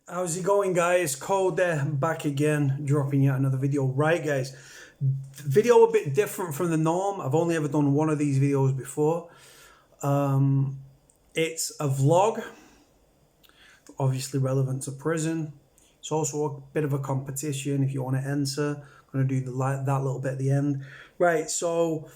How's it going, guys? Cody back again, dropping yet another video. Right, guys, video a bit different from the norm. I've only ever done one of these videos before. It's a vlog, obviously relevant to prison. It's also a bit of a competition if you want to enter. I'm going to do that little bit at the end. Right, so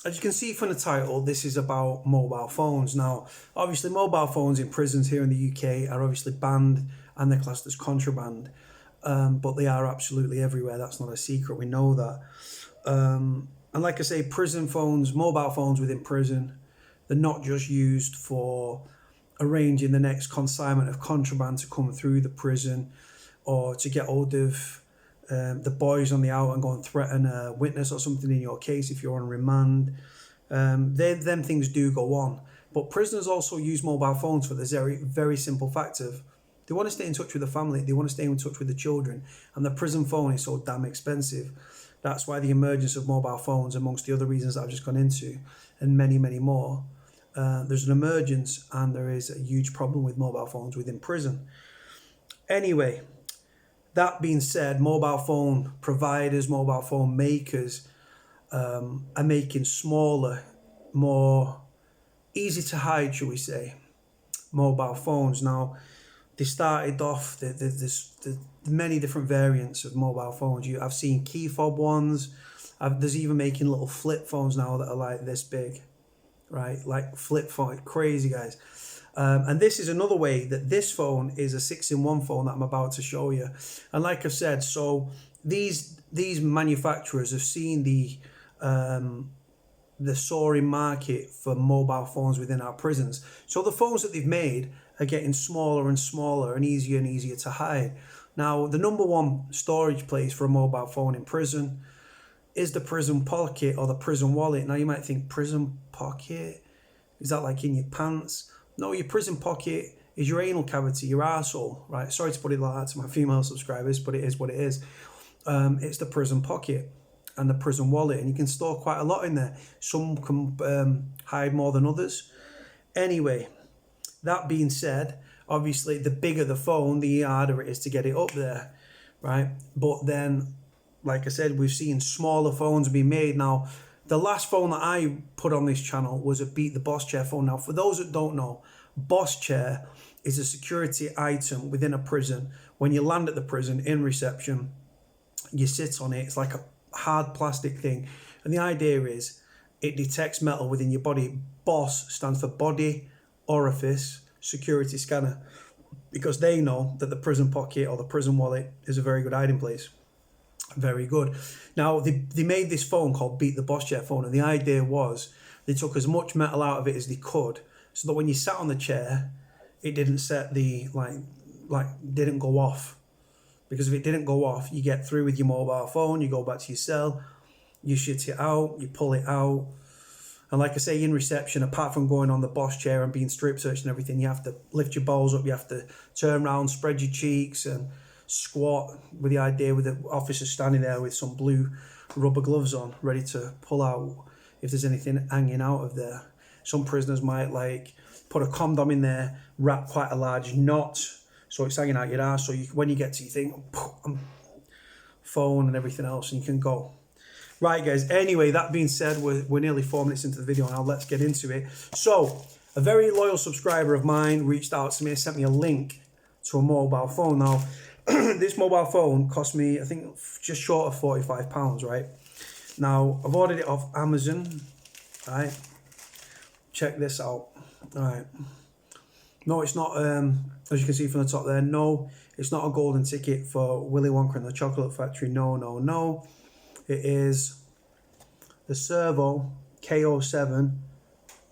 as you can see from the title, this is about mobile phones. Now, obviously, mobile phones in prisons here in the UK are obviously banned and they're classed as contraband, but they are absolutely everywhere. That's not a secret. We know that. And like I say, prison phones, mobile phones within prison, they're not just used for arranging the next consignment of contraband to come through the prison or to get hold of the boys on the out and go and threaten a witness or something in your case if you're on remand. Them things do go on. But prisoners also use mobile phones for this very, very simple fact of they want to stay in touch with the family, they want to stay in touch with the children, and the prison phone is so damn expensive. That's why the emergence of mobile phones, amongst the other reasons that I've just gone into, and many, many more, there's an emergence and there is a huge problem with mobile phones within prison. Anyway, that being said, mobile phone providers, mobile phone makers are making smaller, more easy to hide, shall we say, mobile phones. Now, they started off, there's many different variants of mobile phones. I've seen key fob ones. There's even making little flip phones now that are like this big, right? Like flip phone, crazy, guys. And this is another way that this phone is a 6-in-1 phone that I'm about to show you. And like I've said, so these manufacturers have seen the soaring market for mobile phones within our prisons. So the phones that they've made are getting smaller and smaller and easier to hide. Now, the number one storage place for a mobile phone in prison is the prison pocket or the prison wallet. Now, you might think, prison pocket? Is that like in your pants? No, your prison pocket is your anal cavity, your arsehole, right? Sorry to put it like that to my female subscribers, but it is what it is. It's the prison pocket and the prison wallet, and you can store quite a lot in there. Some can hide more than others. Anyway, that being said, obviously the bigger the phone, the harder it is to get it up there, right? But then, like I said, we've seen smaller phones being made. Now, the last phone that I put on this channel was a Beat the Boss Chair phone. Now, for those that don't know, Boss Chair is a security item within a prison. When you land at the prison in reception, you sit on it. It's like a hard plastic thing. And the idea is it detects metal within your body. BOSS stands for Body Orifice Security Scanner, because they know that the prison pocket or the prison wallet is a very good hiding place. Very good. Now, they made this phone called Beat the Boss Chair phone, and the idea was they took as much metal out of it as they could so that when you sat on the chair, it didn't set the, didn't go off. Because if it didn't go off, you get through with your mobile phone, you go back to your cell, you shit it out, you pull it out. And like I say, in reception, apart from going on the boss chair and being strip searched and everything, you have to lift your balls up, you have to turn around, spread your cheeks and squat, with the idea with the officer standing there with some blue rubber gloves on, ready to pull out if there's anything hanging out of there. Some prisoners might put a condom in there, wrap quite a large knot, so it's hanging out your ass. So when you get to your thing, phone and everything else, and you can go. Right, guys, anyway, that being said, we're nearly 4 minutes into the video now. Let's get into it. So, a very loyal subscriber of mine reached out to me and sent me a link to a mobile phone. Now, this mobile phone cost me, I think, just short of £45, right? Now, I've ordered it off Amazon, right? Check this out, all right? No, it's not, as you can see from the top there, no, it's not a golden ticket for Willy Wonka and the Chocolate Factory. No. It is the Servo KO7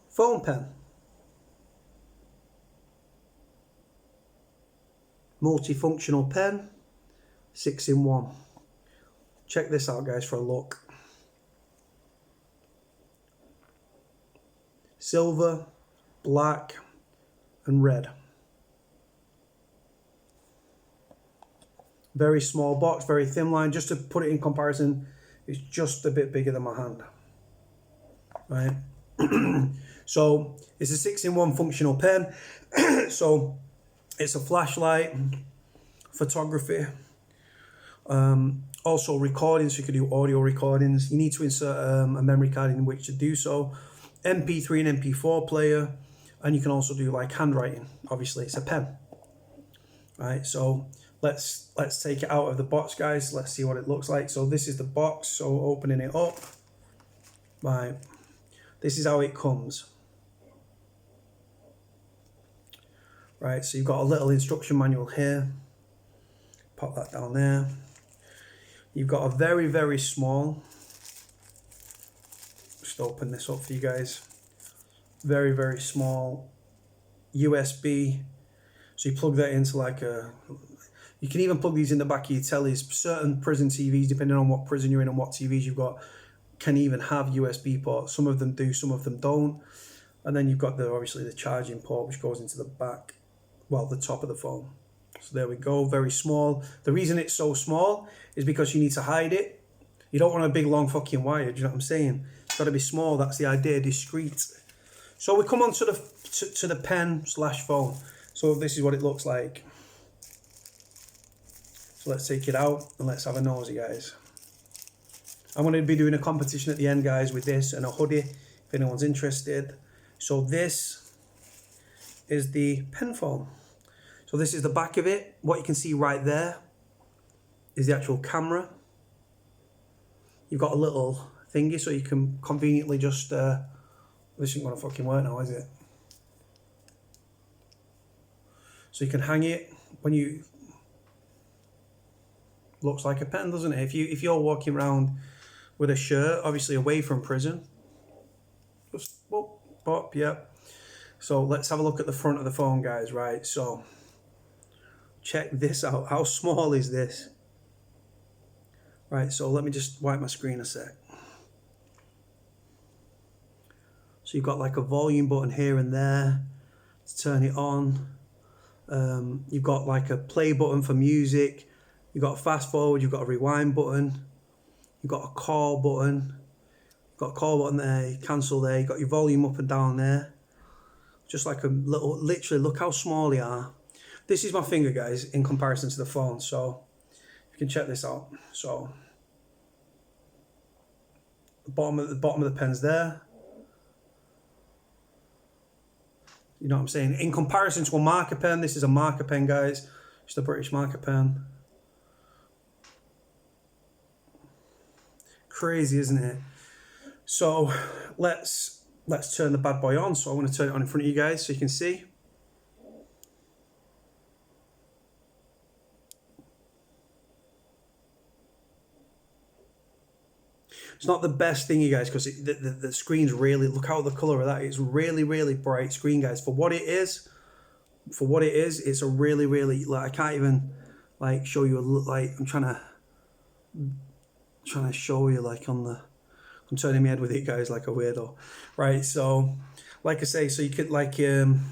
phone pen. Multifunctional pen, 6-in-1. Check this out, guys, for a look. Silver, black, and red. Very small box, very thin line. Just to put it in comparison, it's just a bit bigger than my hand, right? So it's a 6-in-1 functional pen. So it's a flashlight, photography. Also recordings, so you can do audio recordings. You need to insert a memory card in which to do so. MP3 and MP4 player, and you can also do like handwriting. Obviously, it's a pen. Right, so let's take it out of the box, guys. Let's see what it looks like. So this is the box. So opening it up, right, this is how it comes. Right, so you've got a little instruction manual here. Pop that down there. You've got a very, very small, just open this up for you guys, very, very small USB. So you plug that into like you can even plug these in the back of your tellies. Certain prison TVs, depending on what prison you're in and what TVs you've got, can even have USB ports. Some of them do, some of them don't. And then you've got obviously the charging port, which goes into the back, well, the top of the phone. So there we go, very small. The reason it's so small is because you need to hide it. You don't want a big long fucking wire, do you know what I'm saying? It's got to be small, that's the idea, discreet. So we come on to the pen / phone. So this is what it looks like. So let's take it out and let's have a nosy, guys. I'm going to be doing a competition at the end, guys, with this and a hoodie, if anyone's interested. So this is the pen phone. So this is the back of it. What you can see right there is the actual camera. You've got a little thingy so you can conveniently just, this isn't going to fucking work now, is it? So you can hang it when you, looks like a pen, doesn't it? If you're walking around with a shirt, obviously away from prison, just whoop, pop, yeah. So let's have a look at the front of the phone, guys, right? So check this out. How small is this? Right, so let me just wipe my screen a sec. So you've got like a volume button here and there to turn it on. You've got like a play button for music. You've got a fast forward, you've got a rewind button. You've got a call button. You've got a call button there, cancel there. You've got your volume up and down there. Just like a little, literally, look how small they are. This is my finger, guys, in comparison to the phone. So you can check this out. So the bottom of the pen's there. You know what I'm saying? In comparison to a marker pen, this is a marker pen, guys. Just a British marker pen. Crazy, isn't it? So let's turn the bad boy on. So I'm going to turn it on in front of you guys so you can see. It's not the best thing, you guys, because the screen's really, look how the color of that is. Really, really bright screen, guys. For what it is, it's a really, really, like, I can't even like show you like, I'm trying to show you like on the, I'm turning my head with it, guys, like a weirdo. Right, so like I say, so you could like come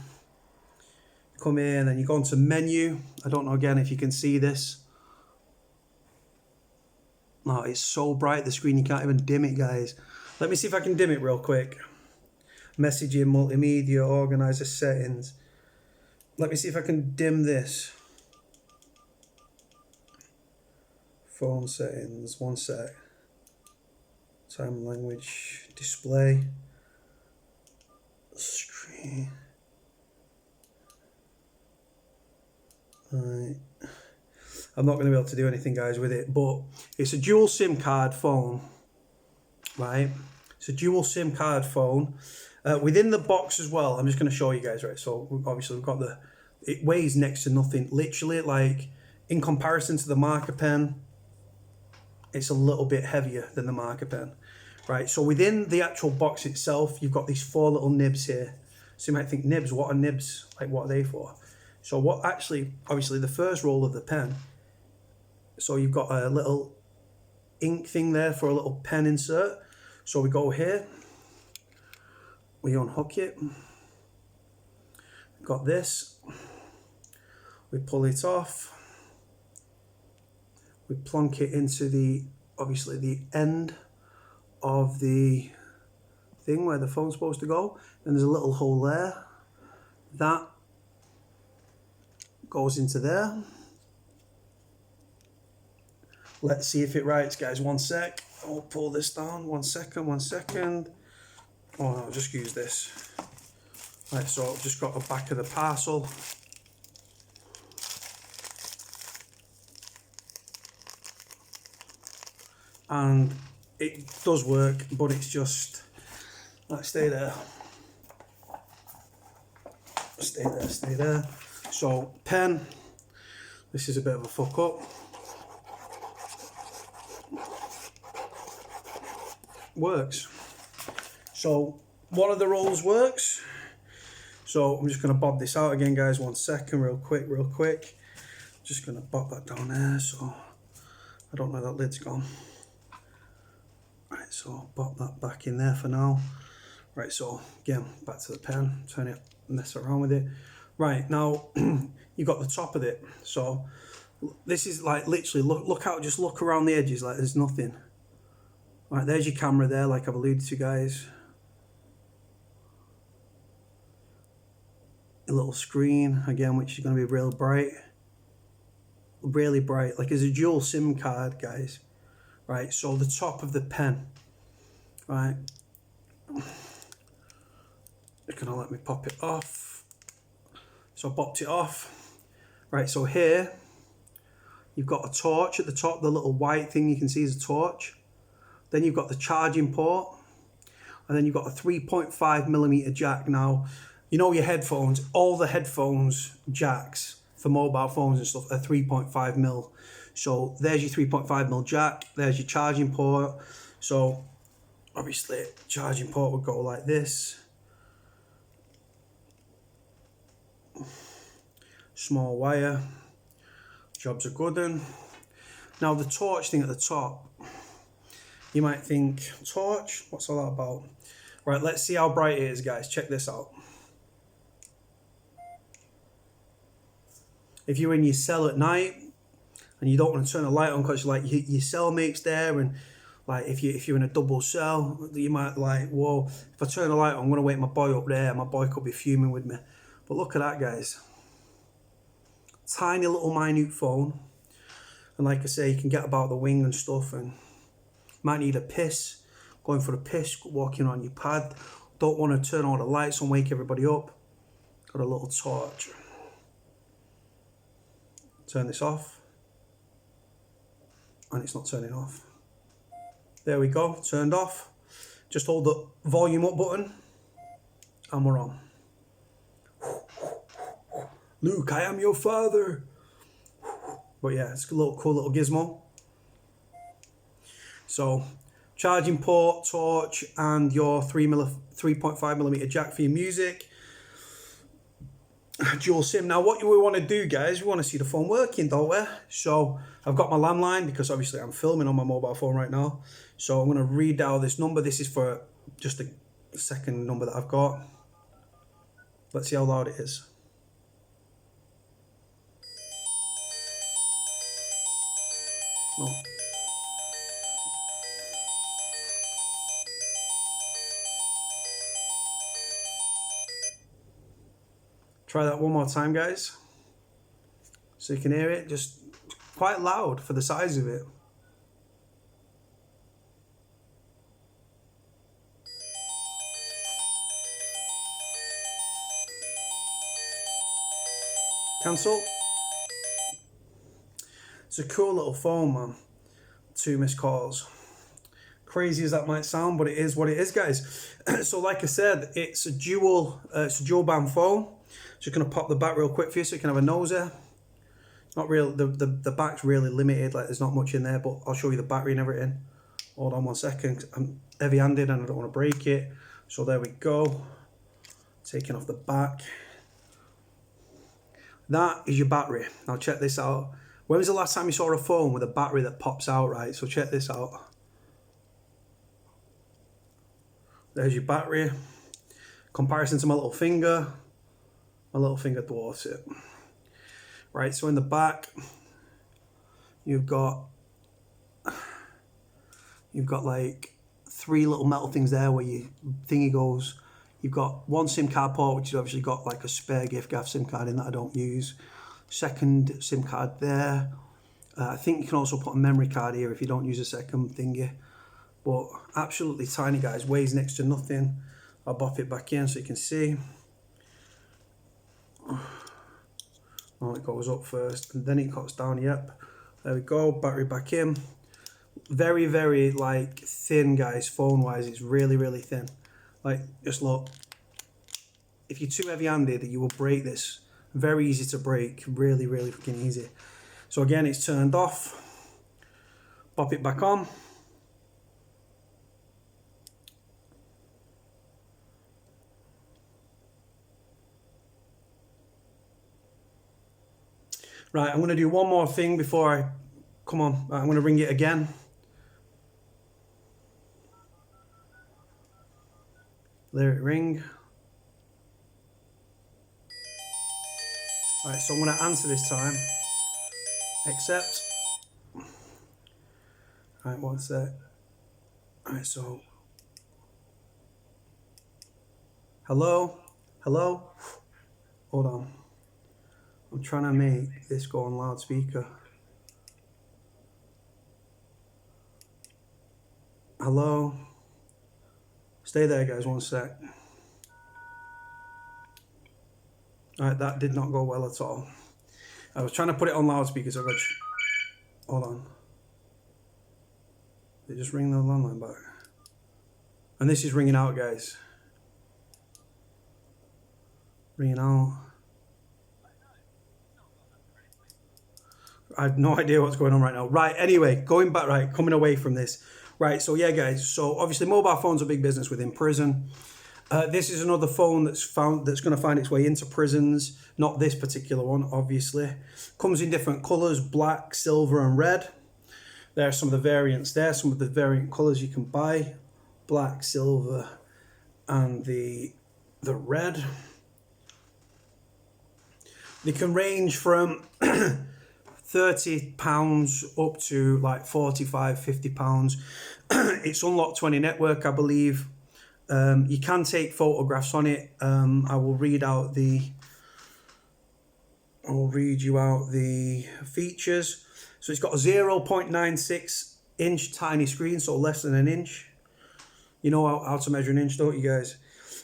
in and you go into menu. I don't know again if you can see this. No, it's so bright, the screen, you can't even dim it, guys. Let me see if I can dim it real quick. Messaging, multimedia, organizer settings. Let me see if I can dim this. Phone settings, one sec. Time, language, display. Screen. Right. I'm not going to be able to do anything, guys, with it, but it's a dual SIM card phone, right? It's a dual SIM card phone. Within the box as well, I'm just going to show you guys, right? So obviously we've got it weighs next to nothing. Literally, like, in comparison to the marker pen, it's a little bit heavier than the marker pen, right? So within the actual box itself, you've got these 4 little nibs here. So you might think, nibs, what are nibs? Like, what are they for? So what actually, obviously the first roll of the pen, so you've got a little ink thing there for a little pen insert. So we go here, we unhook it, we've got this, we pull it off, we plonk it into the, obviously the end of the thing where the phone's supposed to go, and there's a little hole there. That goes into there. Let's see if it writes, guys. One sec. I'll pull this down. 1 second, 1 second. Oh no, I'll just use this. Right, so I've just got the back of the parcel. And it does work, but it's just, like, stay there. Stay there, stay there. So, pen. This is a bit of a fuck up. Works. So, one of the rolls works. So, I'm just going to bob this out again, guys. 1 second, real quick, real quick. Just going to bob that down there, so I don't know that lid's gone. Right, so pop that back in there for now. Right, so again, back to the pen, turn it, mess around with it. Right, now you've got the top of it. So this is like literally, look out, just look around the edges like there's nothing. Right, there's your camera there, like I've alluded to, guys. A little screen, again, which is going to be real bright. Really bright, like it's a dual SIM card, guys. Right, so the top of the pen, right, it's gonna let me pop it off. So I popped it off. Right, so here, you've got a torch at the top, the little white thing you can see is a torch. Then you've got the charging port, and then you've got a 3.5mm jack. Now, you know your headphones, all the headphones jacks for mobile phones and stuff are 3.5mm. So there's your 3.5mm jack, there's your charging port. So obviously charging port would go like this. Small wire, jobs are good then. Now the torch thing at the top, you might think, torch, what's all that about? Right, let's see how bright it is, guys, check this out. If you're in your cell at night, and you don't want to turn the light on because like your cellmate's there, and like if you're in a double cell, you might like, whoa, if I turn the light on, I'm going to wake my boy up there, my boy could be fuming with me. But look at that, guys. Tiny little minute phone, and like I say, you can get about the wing and stuff, and might need a piss, going for a piss, walking on your pad, don't want to turn all the lights on, wake everybody up, got a little torch. Turn this off. And it's not turning off. There we go, turned off. Just hold the volume up button and we're on. Luke, I am your father. But yeah, it's a little cool little gizmo. So, charging port, torch, and your 3.5mm jack for your music. Dual SIM. Now what we want to do, guys, we want to see the phone working, don't we? So I've got my landline because obviously I'm filming on my mobile phone right now. So I'm going to redial this number. This is for just the second number that I've got. Let's see how loud it is. Oh. Try that one more time, guys, so you can hear it. Just quite loud for the size of it. Cancel. It's a cool little phone, man. 2 missed calls. Crazy as that might sound, but it is what it is, guys. So like I said, it's a dual band phone. Just gonna pop the back real quick for you so you can have a nose there. Not real, the back's really limited, like there's not much in there, but I'll show you the battery and everything. Hold on 1 second, I'm heavy-handed and I don't want to break it. So there we go. Taking off the back. That is your battery. Now check this out. When was the last time you saw a phone with a battery that pops out, right? So check this out. There's your battery. Comparison to my little finger. My little finger dwarfs it. Right, so in the back, you've got like 3 little metal things there where your thingy goes. You've got 1 SIM card port, which has obviously got like a spare gift gaff SIM card in that I don't use. Second SIM card there. I think you can also put a memory card here if you don't use a second thingy. But absolutely tiny, guys, weighs next to nothing. I'll bop it back in so you can see. Oh, it goes up first and then it cuts down. Yep, there we go. Battery back in. Very, very like thin, guys. Phone wise, it's really, really thin. Like, just look, if you're too heavy handed, you will break this. Very easy to break, really, really freaking easy. So again, it's turned off. Pop it back on. Right, I'm going to do one more thing before I... Come on, I'm going to ring it again. Let it ring. Right, so I'm going to answer this time. Accept. Right, one sec. Right, so... Hello? Hello? Hold on. I'm trying to make this go on loudspeaker. Hello? Stay there, guys, one sec. Alright, that did not go well at all. I was trying to put it on loudspeaker, so I got... Hold on. Did it just ring the landline back? And this is ringing out, guys. Ringing out. I have no idea what's going on right now. Right, anyway, going back, right, coming away from this. Right, so yeah, guys, so obviously mobile phones are big business within prison. This is another phone that's going to find its way into prisons. Not this particular one, obviously. Comes in different colours, black, silver and red. There are some of the variants there, some of the variant colours you can buy. Black, silver and the red. They can range from £30 up to like £45–50. It's unlocked to any network, I believe. You can take photographs on it. I will read you out the features. So it's got a 0.96 inch tiny screen, so less than an inch. You know how to measure an inch, don't you guys?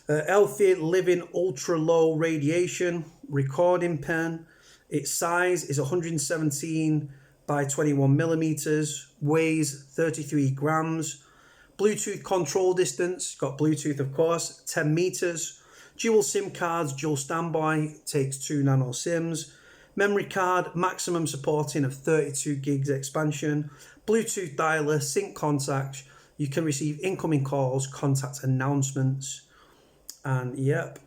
Healthy living ultra low radiation recording pen. Its size is 117 by 21 millimeters, weighs 33 grams. Bluetooth control distance, got Bluetooth of course, 10 meters. Dual SIM cards, dual standby, takes 2 nano SIMs. Memory card, maximum supporting of 32 gigs expansion. Bluetooth dialer, sync contacts. You can receive incoming calls, contact announcements. And yep.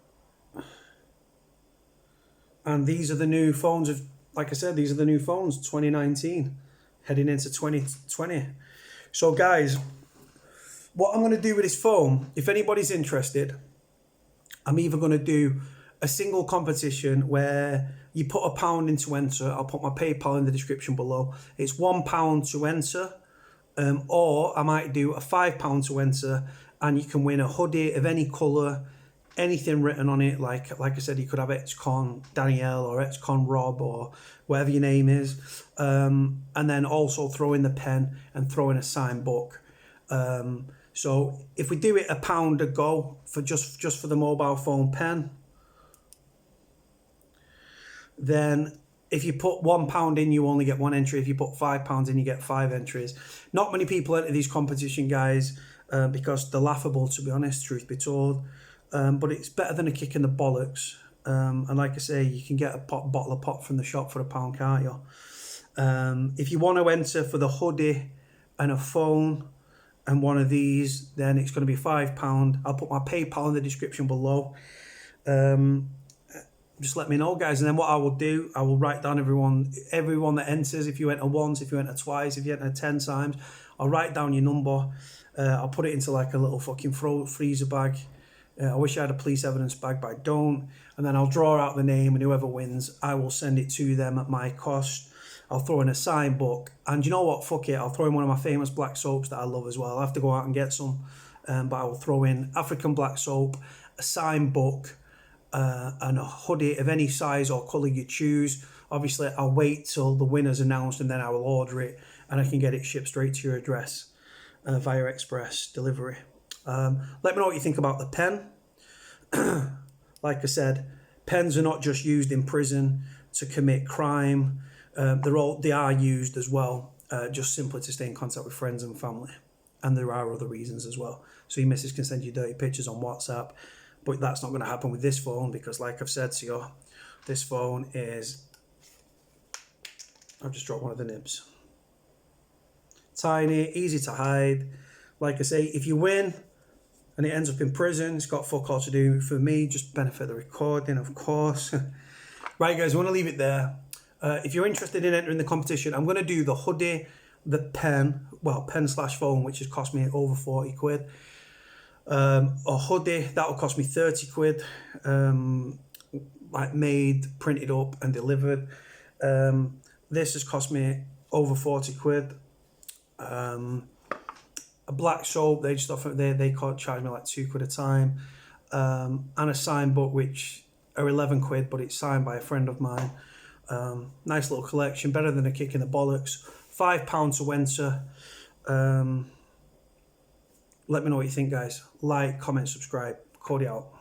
And these are the new phones of, like I said, these are the new phones, 2019, heading into 2020. So guys, what I'm going to do with this phone, if anybody's interested, I'm either going to do a single competition where you put £1 in to enter. I'll put my PayPal in the description below. It's £1 to enter. Or I might do a £5 to enter, and you can win a hoodie of any colour, anything written on it. Like I said, you could have ex-con Danielle or ex-con Rob or whatever your name is. And then also throw in the pen and throw in a signed book. So if we do it £1 a go for just for the mobile phone pen, then if you put £1 in, you only get 1 entry. If you put £5 in, you get 5 entries. Not many people enter these competition, guys, because they're laughable, to be honest, truth be told. But it's better than a kick in the bollocks. And like I say, you can get a bottle of pop from the shop for £1, can't you? If you want to enter for the hoodie and a phone and one of these, then it's going to be £5. I'll put my PayPal in the description below. Just let me know, guys, and then what I will do, I will write down everyone that enters. If you enter once, if you enter twice, if you enter 10 times, I'll write down your number. I'll put it into like a little fucking freezer bag. I wish I had a police evidence bag, but I don't. And then I'll draw out the name, and whoever wins, I will send it to them at my cost. I'll throw in a sign book, and you know what? Fuck it. I'll throw in one of my famous black soaps that I love as well. I'll have to go out and get some, but I will throw in African black soap, a sign book, and a hoodie of any size or colour you choose. Obviously, I'll wait till the winner's announced and then I will order it and I can get it shipped straight to your address via express delivery. Let me know what you think about the pen. Like I said, pens are not just used in prison to commit crime. They are used as well, just simply to stay in contact with friends and family. And there are other reasons as well. So your missus can send you dirty pictures on WhatsApp, but that's not going to happen with this phone because, like I've said to you, this phone is... I've just dropped one of the nibs. Tiny, easy to hide. Like I say, if you win and it ends up in prison, it's got fuck all to do for me, just benefit the recording, of course. Right, guys, I want to leave it there. If you're interested in entering the competition, I'm going to do the hoodie, the pen, well, pen/phone, which has cost me over 40 quid. A hoodie, that'll cost me 30 quid, like made, printed up and delivered. This has cost me over 40 quid. A black soap, they can't charge me like 2 quid a time. And a signed book, which are 11 quid, but it's signed by a friend of mine. Nice little collection, better than a kick in the bollocks. £5 to enter. Let me know what you think, guys. Like, comment, subscribe. Cody out.